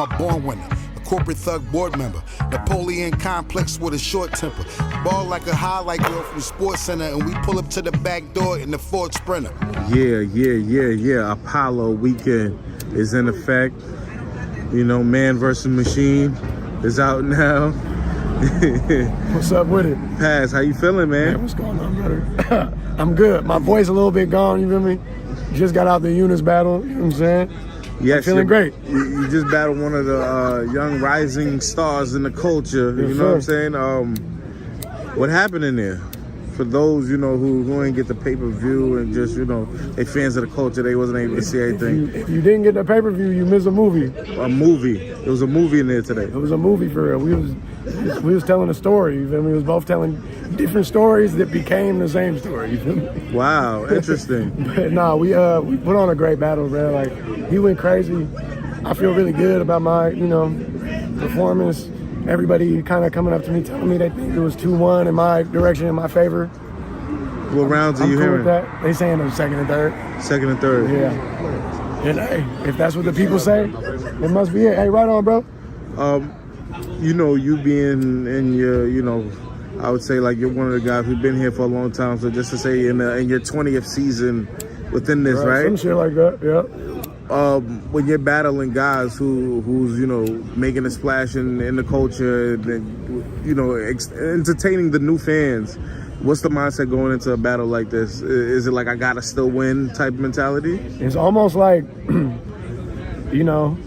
A born winner, a corporate thug board member, Napoleon complex with a short temper. Ball like a highlight girl from Sports Center, and we pull up to the back door in the Ford Sprinter. Yeah. Apollo weekend is in effect. You know, Man vs. Machine is out now. What's up with it? Paz, how you feeling, man? What's going on, brother? I'm good. My voice a little bit gone, you feel me? Just got out the Yunus battle, you know what I'm saying? Yes, I'm feeling great. You just battled one of the young rising stars in the culture. Yes, you know what I'm saying? What happened in there? For those, you know, who ain't get the pay-per-view and just, you know, they fans of the culture, they wasn't able to see anything. If you didn't get the pay-per-view, you missed a movie. A movie. There was a movie in there today. It was a movie for real. We was telling a story, you feel me? We was both telling different stories that became the same story, you feel me? Wow, interesting. But nah, we put on a great battle, bro. Like, he went crazy. I feel really good about my, you know, performance. Everybody kind of coming up to me telling me they think it was 2-1 in my direction, in my favor. What rounds are you cool hearing? with that. They saying it was second and third. Second and third. Yeah. And hey, if that's what the people say, it must be it. Hey, right on, bro. You know, you being in your, you know, I would say like you're one of the guys who've been here for a long time. So just to say in your 20th season within this, right? Some shit like that, yeah. When you're battling guys who's, you know, making a splash in the culture and, you know, entertaining the new fans, what's the mindset going into a battle like this? Is it like I gotta still win type mentality? It's almost like, you know,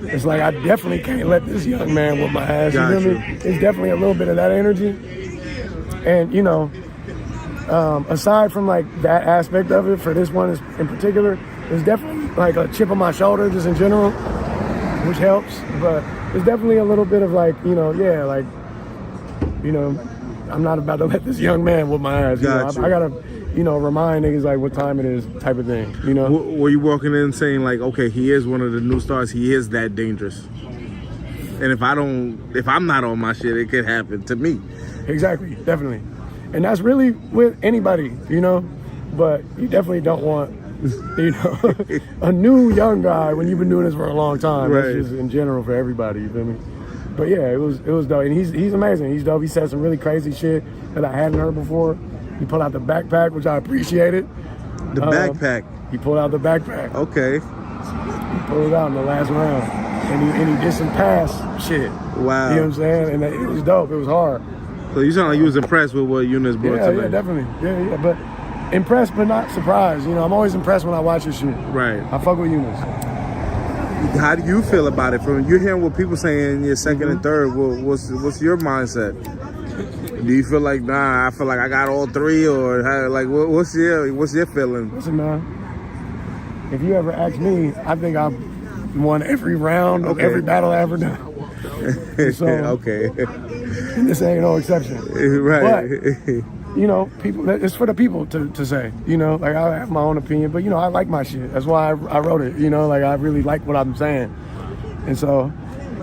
it's like I definitely can't let this young man whip my ass. You feel me? It's definitely a little bit of that energy. And, you know, aside from like that aspect of it, for this one in particular, there's definitely like a chip on my shoulder just in general, which helps. But there's definitely a little bit of like, you know, yeah, like, you know, I'm not about to let this young man whip my ass. I gotta, you know, remind niggas like what time it is type of thing, you know? Were you walking in saying like, okay, he is one of the new stars, he is that dangerous? And if I'm not on my shit, it could happen to me. Exactly, definitely. And that's really with anybody, you know? But you definitely don't want, you know, a new young guy when you've been doing this for a long time. Right. That's just in general for everybody, you feel me? But yeah, it was dope. And he's amazing. He's dope. He said some really crazy shit that I hadn't heard before. He pulled out the backpack, which I appreciated. The backpack? He pulled out the backpack. Okay. He pulled it out in the last round. And he did some pass shit. Wow. You know what I'm saying? And it was dope. It was hard. So you sound like you was impressed with what Yunus brought today. Yeah, definitely. Yeah. But impressed but not surprised. You know, I'm always impressed when I watch this shit. Right. I fuck with Yunus. How do you feel about it? From you're hearing what people saying in your second and third. What's your mindset? Do you feel like I feel like I got all three, or like what's your feeling? Listen, man. If you ever ask me, I think I've won every round of every battle I ever done. So, okay. This ain't no exception. Right. But, you know, people. It's for the people to say. You know, like I have my own opinion, but you know, I like my shit. That's why I wrote it. You know, like I really like what I'm saying, and so.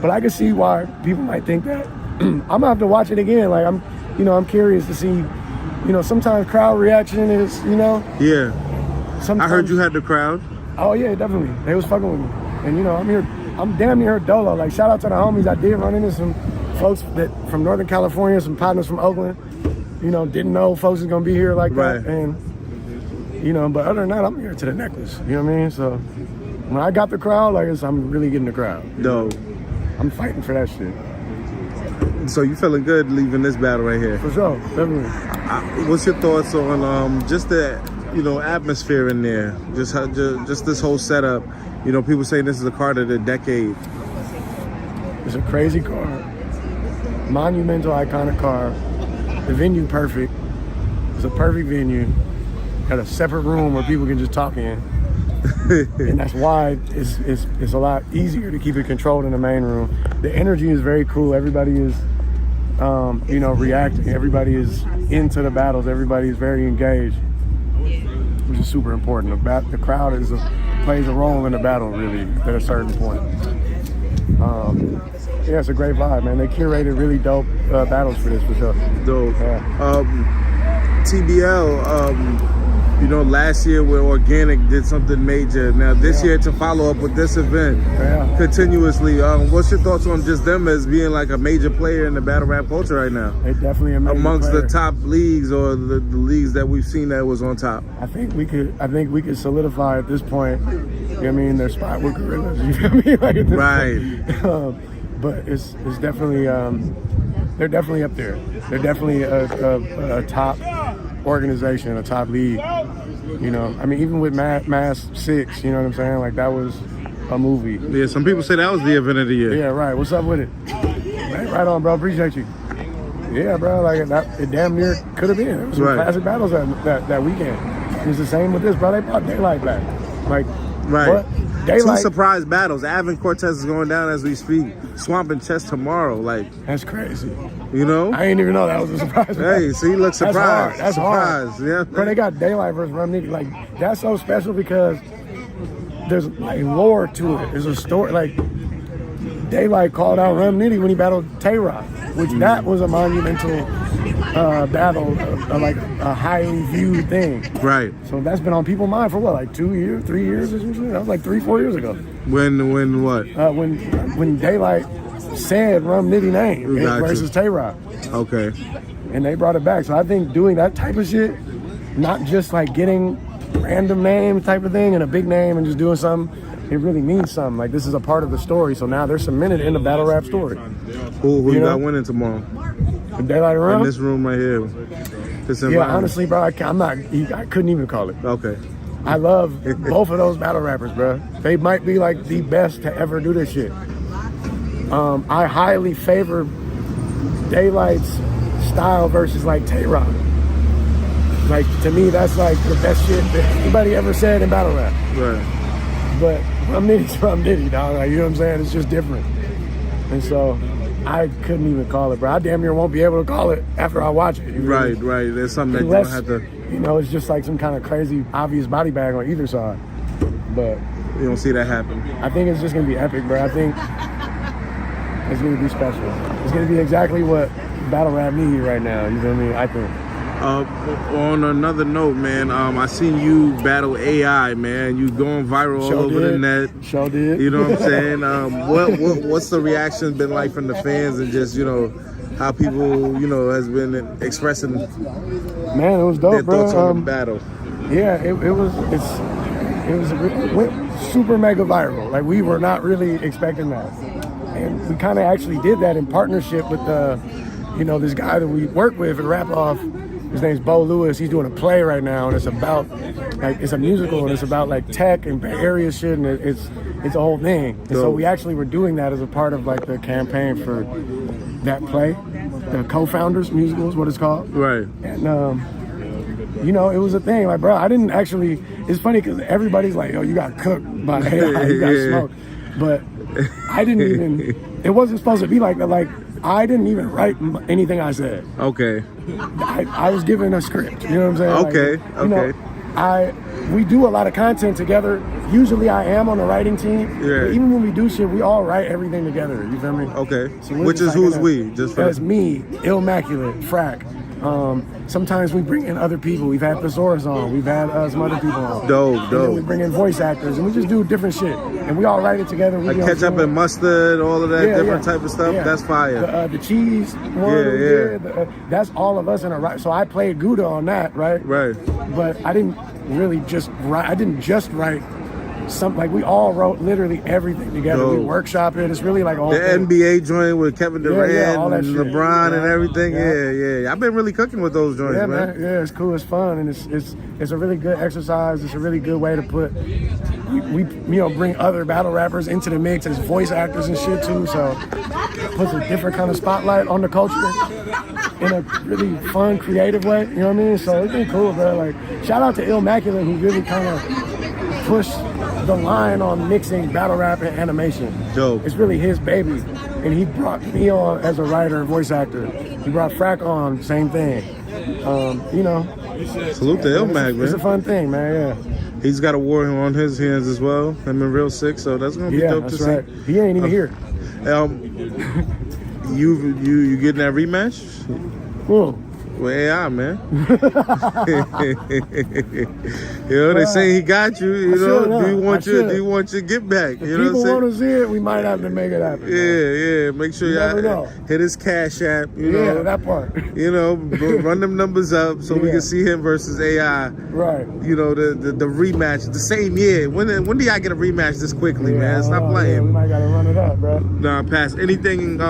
But I can see why people might think that. I'm gonna have to watch it again. Like I'm curious to see. You know, sometimes crowd reaction is, you know. Yeah. Sometimes, I heard you had the crowd. Oh yeah, definitely. They was fucking with me, and you know, I'm damn near dolo. Like shout out to the homies. I did run into some folks that from Northern California, some partners from Oakland. You know, didn't know folks was gonna be here like that, and you know. But other than that, I'm here to the necklace. You know what I mean? So when I got the crowd, like I'm really getting the crowd. No, I'm fighting for that shit. So you feeling good leaving this battle right here? For sure, definitely. What's your thoughts on just the atmosphere in there? Just this whole setup. You know, people saying this is a card of the decade. It's a crazy card, monumental, iconic card. The venue perfect. It's a perfect venue. Got a separate room where people can just talk in. And that's why it's a lot easier to keep it controlled in the main room. The energy is very cool. Everybody is you know, reacting. Everybody is into the battles. Everybody is very engaged, which is super important. The crowd plays a role in the battle, really, at a certain point. Yeah, it's a great vibe, man. They curated really dope battles for this, for sure. Dope. Yeah. TBL, You know, last year with Organic did something major. Now this year to follow up with this event continuously. What's your thoughts on just them as being like a major player in the battle rap culture right now? They're definitely a major amongst player. the top leagues or the leagues that we've seen that was on top. I think we could solidify at this point. You know what I mean? Their spot with Gorillas. You feel me? Like at this point. But it's definitely they're definitely up there. They're definitely a top organization, a top league. You know, I mean, even with Mass 6, you know what I'm saying? Like, that was a movie. Yeah, some people say that was the event of the year. Yeah, right. What's up with it? Right on, bro. Appreciate you. Yeah, bro. Like, it damn near could have been. It was some classic battles that weekend. It was the same with this, bro. They brought Daylyt back. Like, what? Daylyt. 2 surprise battles. Avon Cortez is going down as we speak. Swamp and Chess tomorrow. Like, that's crazy. You know? I didn't even know that was a surprise. Hey, see, look, surprise. That's hard. Yeah. Bro, they got Daylyt versus Rum Nitty. Like, that's so special because there's like lore to it. There's a story. Like, Daylyt called out Rum Nitty when he battled Tay-Rock, which that was a monumental battle, like a highly viewed thing. Right. So that's been on people's mind for what, like 2 years, 3 years or something? That was like 3-4 years ago. When what? When Daylyt said Rum Nitty name versus Tay-Rock. Okay. And they brought it back. So I think doing that type of shit, not just like getting random name type of thing and a big name and just doing something, it really means something. Like, this is a part of the story. So now they're cemented in the battle rap story. Who you got winning tomorrow? Daylyt Rum? In this room right here. Yeah, honestly, bro, I couldn't even call it. Okay. I love both of those battle rappers, bro. They might be like the best to ever do this shit. I highly favor Daylyt's style versus like Tay-Rock. Like, to me, that's like the best shit that anybody ever said in battle rap. Right. But Rum Nitty's Rum Nitty, dog. Like, you know what I'm saying? It's just different. And so I couldn't even call it, bro. I damn near won't be able to call it after I watch it. Right. There's something that you don't have to. You know, it's just like some kind of crazy, obvious body bag on either side. But you don't see that happen. I think it's just gonna be epic, bro. I think it's gonna be special. It's gonna be exactly what battle rap need right now. You feel me? I think. On another note, man, I seen you battle AI, man. You going viral all over the net. Sure did. You know what I'm saying? What's the reaction been like from the fans and just, you know, how people, you know, has been expressing man, it was dope, their bro. thoughts on the battle? Yeah, it went super mega viral. Like, we were not really expecting that. And we kind of actually did that in partnership with this guy that we work with at Rap Off. His name's Bo Lewis. He's doing a play right now, and it's about, like, it's a musical, and it's about like tech and Bay Area shit, and it's a whole thing. And so we actually were doing that as a part of like the campaign for that play. The Co-Founders musical is what it's called. Right. And you know, it was a thing. Like, bro, I didn't actually. It's funny because everybody's like, "Oh, you got cooked by AI, you got smoked," but I didn't even. It wasn't supposed to be like that. Like, I didn't even write anything I said. Okay. I was given a script. You know what I'm saying? Okay. Like, you know, we do a lot of content together. Usually, I am on the writing team. Yeah. But even when we do shit, we all write everything together. You feel me? Okay. So which is who's we? Just that's me, Illmaculate, Frack. Sometimes we bring in other people. We've had Thesaurus on. We've had some other people on. Dope. And then we bring in voice actors, and we just do different shit. And we all write it together. Like ketchup and mustard, all of that different type of stuff. Yeah. That's fire. The cheese one. That's all of us in a write. So I played Gouda on that, right? Right. But I didn't really just write. I didn't just write. Something like we all wrote literally everything together. Dope. We workshop it. It's really like all the NBA joint with Kevin Durant all that and shit. LeBron and everything. Yeah. I've been really cooking with those joints, yeah, man. Yeah, it's cool. It's fun, and it's a really good exercise. It's a really good way to put we bring other battle rappers into the mix as voice actors and shit too. So it puts a different kind of spotlight on the culture in a really fun, creative way. You know what I mean? So it's been cool, bro. Like, shout out to Illmaculate, who really kind of pushed the line on mixing battle rap and animation. Dope. It's really his baby, and he brought me on as a writer and voice actor. He brought Frack on, same thing. You know. Salute to Illmac, man. It's a fun thing, man. Yeah. He's got a war on his hands as well. Him and Real Sick, so that's gonna be dope to right. see. He ain't even here. You getting that rematch? Cool. With AI, man. They say he got you. You know, do you want your get back? If you know people what I'm saying? want to see it, we might have to make it happen. Yeah. Make sure y'all hit his Cash App. You know that part. You know, run them numbers up so we can see him versus AI. Right. You know, the rematch the same year. When do y'all get a rematch this quickly, man? Stop playing. Yeah, we might gotta run it up, bro. Nah, pass. Anything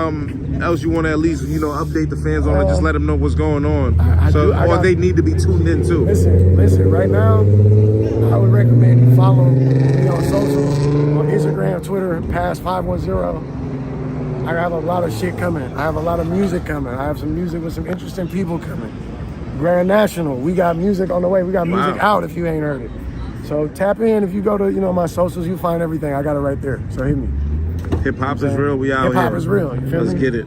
else you want to at least update the fans on, and just let them know what's going on? Or they need to be tuned in too. Listen. Right now, I would recommend you follow me on socials, on Instagram, Twitter, Pass510. I have a lot of shit coming. I have a lot of music coming. I have some music with some interesting people coming. Grand National, we got music on the way. We got music out if you ain't heard it. So tap in. If you go to my socials, you find everything. I got it right there. So hit me. Hip hop is real. We out here. Hip hop is real. You feel me? Let's get it.